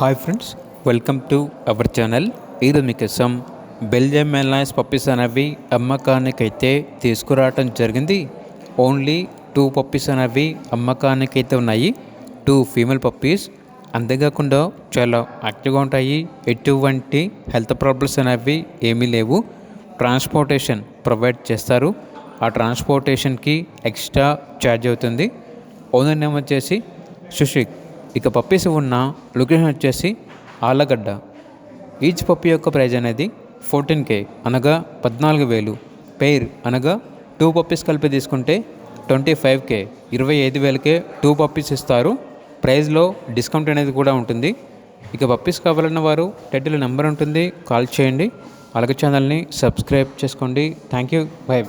Hi friends, welcome to our channel. ఈరోజు మీకోసం Belgium మెల్నాయిస్ puppies అనేవి అమ్మకానికైతే తీసుకురావటం జరిగింది. ఓన్లీ 2 పప్పీస్ అనేవి అమ్మకానికైతే ఉన్నాయి. 2 ఫీమేల్ పప్పీస్. అంతేకాకుండా చాలా యాక్టివ్గా ఉంటాయి. ఎటువంటి హెల్త్ ప్రాబ్లమ్స్ అనేవి ఏమీ లేవు. ట్రాన్స్పోర్టేషన్ ప్రొవైడ్ చేస్తారు. ఆ ట్రాన్స్పోర్టేషన్కి ఎక్స్ట్రా ఛార్జ్ అవుతుంది. ఓనర్ నేమ్ వచ్చేసి సుషిక్. ఇక పప్పీస్ ఉన్న లొకేషన్ వచ్చేసి ఆలగడ్డ. ఈచ్ పప్పీ యొక్క ప్రైజ్ అనేది 14K అనగా 14,000. పెయిర్ అనగా 2 పప్పీస్ కలిపి తీసుకుంటే 25K 25,000కే 2 పప్పీస్ ఇస్తారు. ప్రైజ్లో డిస్కౌంట్ అనేది కూడా ఉంటుంది. ఇక పప్పీస్ కావాలన్న వారు టైటిల్ నెంబర్ ఉంటుంది, కాల్ చేయండి. అలాగే ఛానల్ని సబ్స్క్రైబ్ చేసుకోండి. Thank you. బై.